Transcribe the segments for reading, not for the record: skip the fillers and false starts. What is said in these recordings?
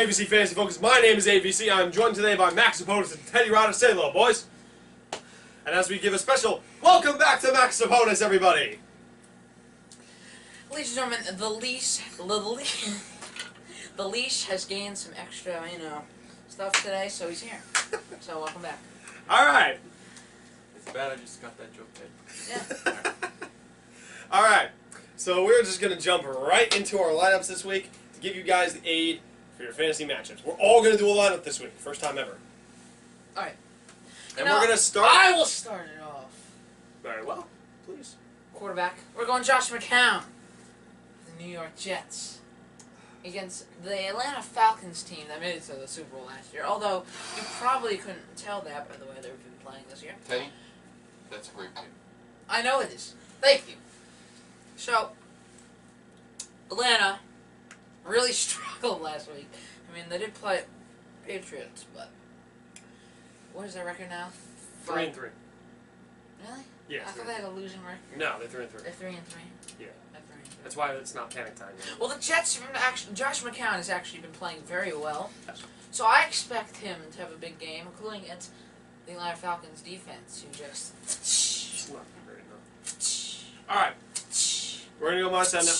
AVC Fantasy Focus. My name is AVC. I'm joined today by Max Opponents and Teddy Ryder. Say hello, boys. And as we give a special welcome back to Max Opponents, everybody. Ladies and gentlemen, the leash has gained some extra, stuff today, so he's here. So welcome back. All right. It's bad I just got that joke, Ted. Yeah. All right. So we're just going to jump right into our lineups this week to give you guys the aid for your fantasy matchups. We're all going to do a lineup this week. First time ever. All right. And we're going to start... I will start it off. Very well. Please. Quarterback. We're going Josh McCown. The New York Jets. Against the Atlanta Falcons team that made it to the Super Bowl last year. Although, you probably couldn't tell that by the way they've been playing this year. Teddy, that's a great pick. I know it is. Thank you. So, Atlanta really struggled last week. I mean, they did play Patriots, but what is their record now? 3-3. Really? Yeah. I thought they had a losing record. No, they're 3-3. They're 3-3. Yeah. They're 3-3. That's why it's not panic time yet. Well, the Jets, Josh McCown has actually been playing very well. So I expect him to have a big game, including against the Atlanta Falcons defense, who just... It's not very enough. All right. We're going to go my side now.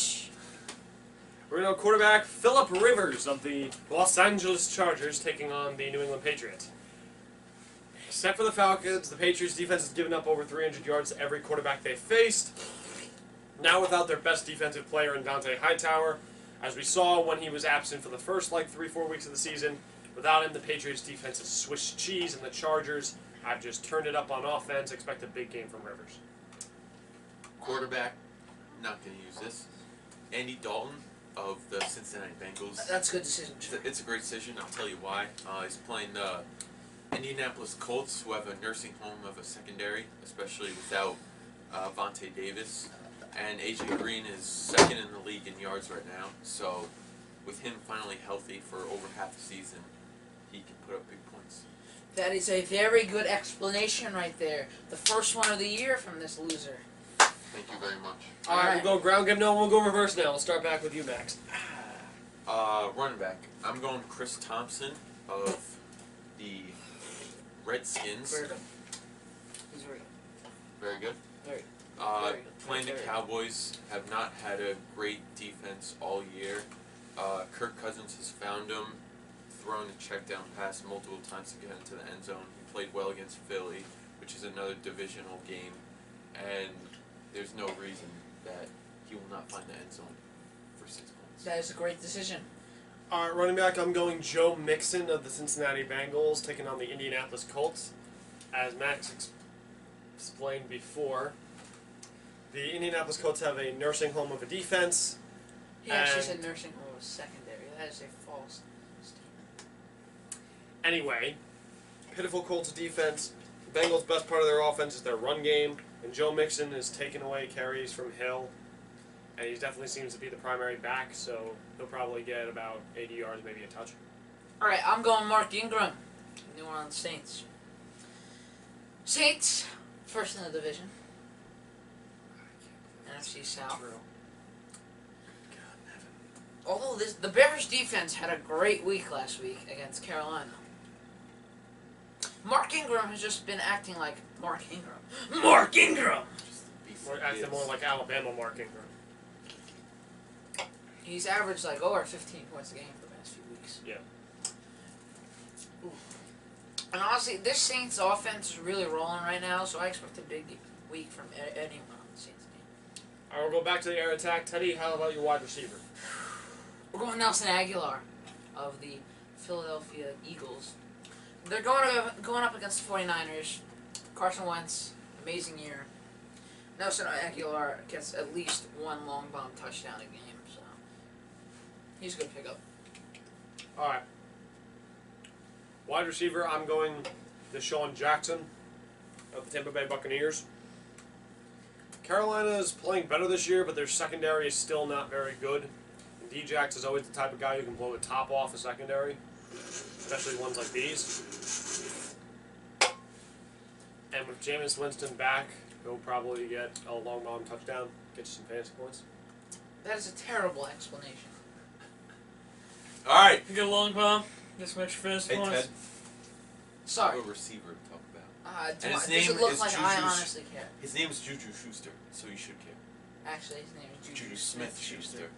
We're going to go quarterback Phillip Rivers of the Los Angeles Chargers taking on the New England Patriots. Except for the Falcons, the Patriots defense has given up over 300 yards to every quarterback they faced. Now without their best defensive player in Dante Hightower, as we saw when he was absent for the first 3-4 weeks of the season, without him the Patriots defense is Swiss cheese, and the Chargers have just turned it up on offense. Expect a big game from Rivers. Quarterback, not going to use this. Andy Dalton of the Cincinnati Bengals. That's a good decision. It's a great decision. I'll tell you why. He's playing the Indianapolis Colts, who have a nursing home of a secondary, especially without Vontae Davis. And AJ Green is second in the league in yards right now. So with him finally healthy for over half the season, he can put up big points. That is a very good explanation right there. The first one of the year from this loser. Thank you very much. All right, we'll go ground game now. We'll go reverse now. We'll start back with you, Max. Running back. I'm going Chris Thompson of the Redskins. Very good. He's very good. Very good. Very good. Playing the Very good. Cowboys have not had a great defense all year. Kirk Cousins has found him, thrown a check down pass multiple times to get into the end zone. He played well against Philly, which is another divisional game, and there's no reason that he will not find the end zone for 6 points. That is a great decision. All right, running back, I'm going Joe Mixon of the Cincinnati Bengals taking on the Indianapolis Colts. As Max explained before, the Indianapolis Colts have a nursing home of a defense. He actually said nursing home was secondary. That is a false statement. Anyway, pitiful Colts defense. The Bengals' best part of their offense is their run game, and Joe Mixon is taking away carries from Hill, and he definitely seems to be the primary back, so he'll probably get about 80 yards, maybe a touch. All right, I'm going Mark Ingram, New Orleans Saints. Saints, first in the division. NFC South. True. Although the Bears defense had a great week last week against Carolina. Mark Ingram has just been acting like Mark Ingram. Mark Ingram! Acting more like Alabama Mark Ingram. He's averaged over 15 points a game for the past few weeks. Yeah. And honestly, this Saints offense is really rolling right now, so I expect a big week from anyone on the Saints team. All right, we'll go back to the air attack. Teddy, how about your wide receiver? We're going Nelson Aguilar of the Philadelphia Eagles. They're going up against the 49ers. Carson Wentz, amazing year. Nelson Aguilar gets at least one long bomb touchdown a game, so he's a good pickup. All right. Wide receiver, I'm going the Shawn Jackson of the Tampa Bay Buccaneers. Carolina is playing better this year, but their secondary is still not very good. And D-Jax is always the type of guy who can blow the top off a secondary, especially ones like these. And with Jameis Winston back, he'll probably get a long bomb touchdown, get you some fantasy points. That is a terrible explanation. Alright. You get a long bomb. Get some extra fantasy Hey, points. Ted. Sorry. I have a receiver to talk about. Do And his does name it look is like Juju I honestly care? His name is Juju Schuster, so you should care. Actually, his name is Juju Smith Schuster.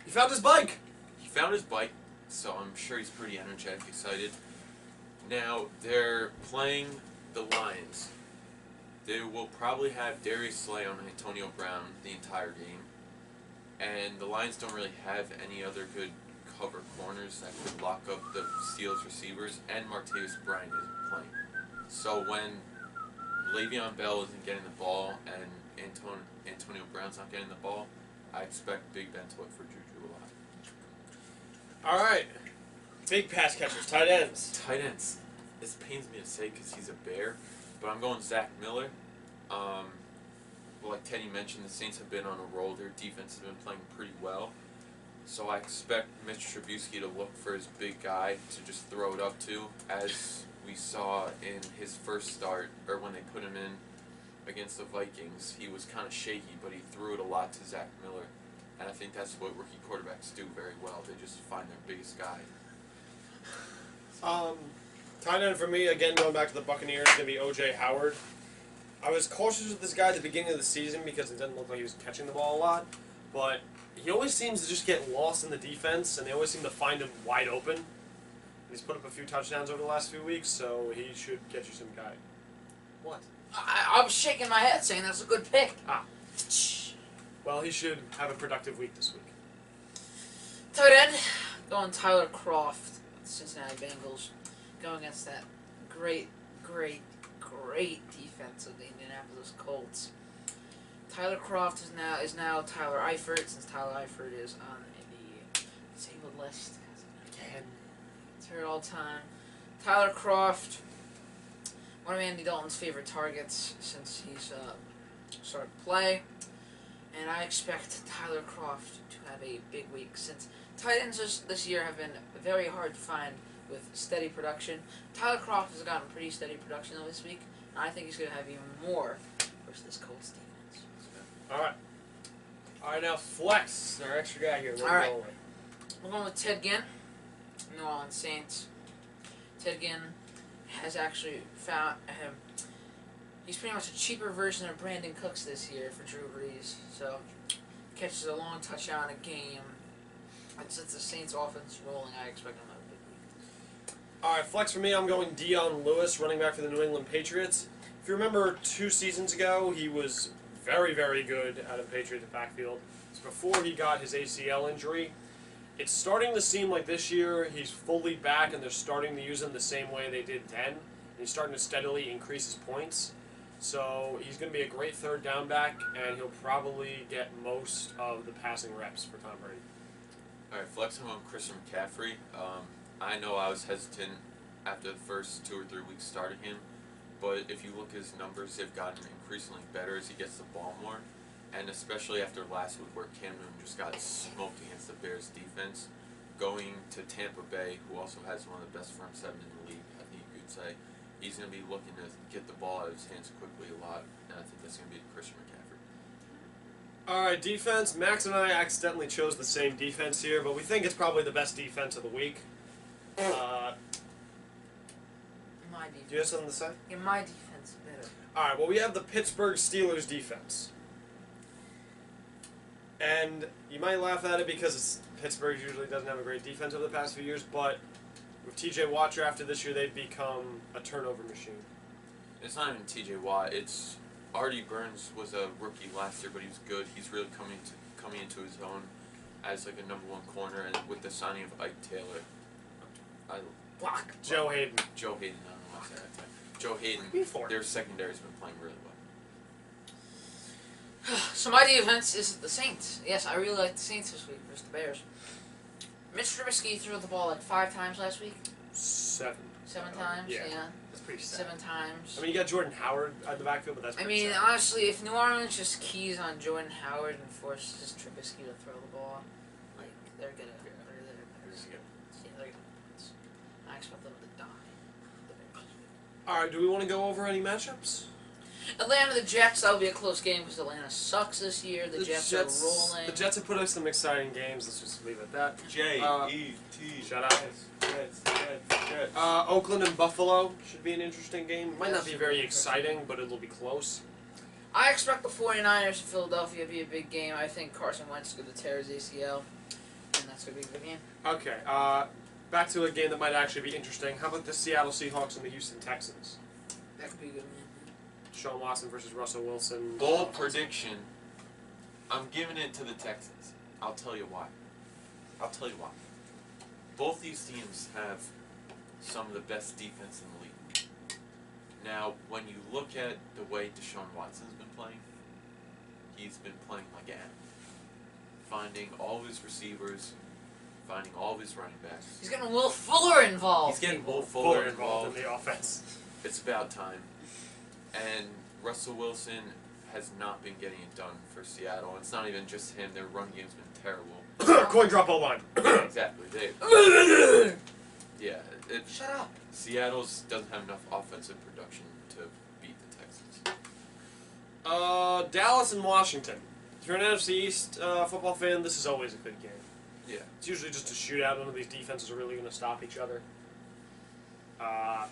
He found his bike. He found his bike, so I'm sure he's pretty energetic, excited. Now, they're playing the Lions. They will probably have Darius Slay on Antonio Brown the entire game. And the Lions don't really have any other good cover corners that could lock up the Steelers receivers, and Martavis Bryant isn't playing. So when Le'Veon Bell isn't getting the ball and Antonio Brown's not getting the ball, I expect Big Ben to look for Juju a lot. All right. Big pass catchers, tight ends. Tight ends. This pains me to say because he's a Bear, but I'm going Zach Miller. Like Teddy mentioned, the Saints have been on a roll. Their defense has been playing pretty well. So I expect Mitch Trubisky to look for his big guy to just throw it up to, as we saw in his first start, or when they put him in against the Vikings. He was kind of shaky, but he threw it a lot to Zach Miller. And I think that's what rookie quarterbacks do very well. They just find their biggest guy. Tight end for me, again, going back to the Buccaneers, is going to be O.J. Howard. I was cautious with this guy at the beginning of the season because it didn't look like he was catching the ball a lot. But he always seems to just get lost in the defense, and they always seem to find him wide open. He's put up a few touchdowns over the last few weeks, so he should get you some guy. What? I was shaking my head saying that's a good pick. Ah. Well, he should have a productive week this week. Tight end, going Tyler Kroft, Cincinnati Bengals, going against that great defense of the Indianapolis Colts. Tyler Kroft is now Tyler Eifert, since Tyler Eifert is on the disabled list. Again. Third all time. Tyler Kroft, one of Andy Dalton's favorite targets since he's started to play. And I expect Tyler Kroft to have a big week, since tight ends this year have been very hard to find with steady production. Tyler Kroft has gotten pretty steady production this week, and I think he's going to have even more versus this Colts defense. All right, now flex, our extra guy here. All right. We're going with Ted Ginn, New Orleans Saints. Ted Ginn has actually found he's pretty much a cheaper version of Brandon Cooks this year for Drew Brees. So, catches a long touchdown a game. And since the Saints' offense is rolling, I expect him to have a big week. All right, flex for me, I'm going Dion Lewis, running back for the New England Patriots. If you remember 2 seasons ago, he was very, very good out of the Patriots backfield. It's before he got his ACL injury. It's starting to seem like this year he's fully back, and they're starting to use him the same way they did then. And he's starting to steadily increase his points. So he's going to be a great third down back, and he'll probably get most of the passing reps for Tom Brady. All right, flexing on Christian McCaffrey. I know I was hesitant after the first 2 or 3 weeks starting him, but if you look at his numbers, they've gotten increasingly better as he gets the ball more, and especially after last week where Cam Newton just got smoked against the Bears defense, going to Tampa Bay, who also has one of the best front seven in the league, I think you could say. He's going to be looking to get the ball out of his hands quickly a lot, and I think that's going to be Christian McCaffrey. All right, defense. Max and I accidentally chose the same defense here, but we think it's probably the best defense of the week. My defense. Do you have something to say? Yeah, my defense is better. All right, well, we have the Pittsburgh Steelers defense. And you might laugh at it because Pittsburgh usually doesn't have a great defense over the past few years, but with T.J. Watt drafted this year, they've become a turnover machine. It's not even T.J. Watt. It's Artie Burns was a rookie last year, but he was good. He's really coming into his own as like a #1 corner, and with the signing of Ike Taylor, Joe Hayden. I don't know why I said that. Joe Hayden. Their secondary's been playing really well. So my defense is the Saints. Yes, I really like the Saints this week versus the Bears. Mitch Trubisky threw the ball like 5 times last week. 7. 7 times? Yeah. Yeah. That's pretty sad. 7 times. I mean, you got Jordan Howard at the backfield, but that's pretty sad. Honestly, if New Orleans just keys on Jordan Howard and forces Trubisky to throw the ball, like, they're gonna I expect them to die. All right, do we want to go over any matchups? Atlanta, the Jets, that'll be a close game because Atlanta sucks this year. The Jets are rolling. The Jets have put up some exciting games. Let's just leave it at that. J-E-T. Shut up. Jets. Oakland and Buffalo should be an interesting game. Might not be very exciting, but it'll be close. I expect the 49ers in Philadelphia to be a big game. I think Carson Wentz is going to tear his ACL, and that's going to be a good game. Okay, back to a game that might actually be interesting. How about the Seattle Seahawks and the Houston Texans? That could be a good game. Sean Watson versus Russell Wilson. Bold prediction. I'm giving it to the Texans. I'll tell you why. Both these teams have some of the best defense in the league. Now, when you look at the way Deshaun Watson's been playing, he's been playing like an animal. Finding all of his receivers, finding all of his running backs. He's getting Will Fuller involved. He's getting Will Fuller involved in the offense. It's about time. And Russell Wilson has not been getting it done for Seattle. It's not even just him. Their run game's been terrible. Coin drop O-line. Exactly. Yeah. Shut up. Seattle doesn't have enough offensive production to beat the Texans. Dallas and Washington. If you're an NFC East football fan, this is always a good game. Yeah. It's usually just a shootout. None of these defenses are really going to stop each other.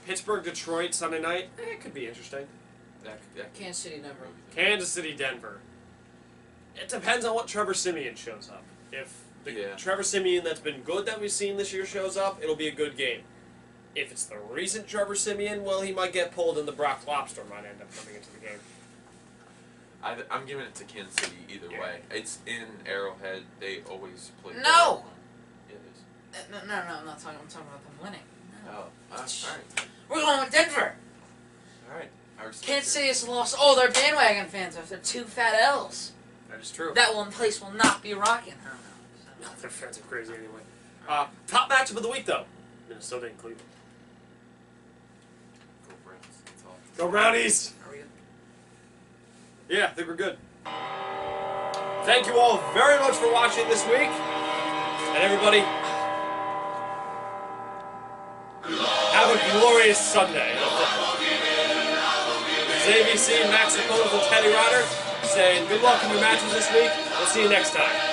Pittsburgh, Detroit, Sunday night. It could be interesting. Kansas City, Denver. Kansas City, Denver. It depends on what Trevor Siemian shows up. If the Trevor Siemian that's been good that we've seen this year shows up, it'll be a good game. If it's the recent Trevor Siemian, well, he might get pulled and the Brock Lobster might end up coming into the game. I'm giving it to Kansas City either way. It's in Arrowhead. They always play. No! Yeah, it is. No, I'm not talking. I'm talking about them winning. No. Oh, alright. We're going with Denver. Alright. Kansas City has lost all their bandwagon fans after 2 fat L's. That is true. That one place will not be rocking. I don't know. Their fans are crazy anyway. Top matchup of the week, though. Minnesota and Cleveland. Go Browns. That's all. Go Brownies! Are we good? Yeah, I think we're good. Thank you all very much for watching this week. And everybody, have a glorious Sunday. This is AVC, Max Capone, and Teddy Ryder saying good luck in your matches this week. We'll see you next time.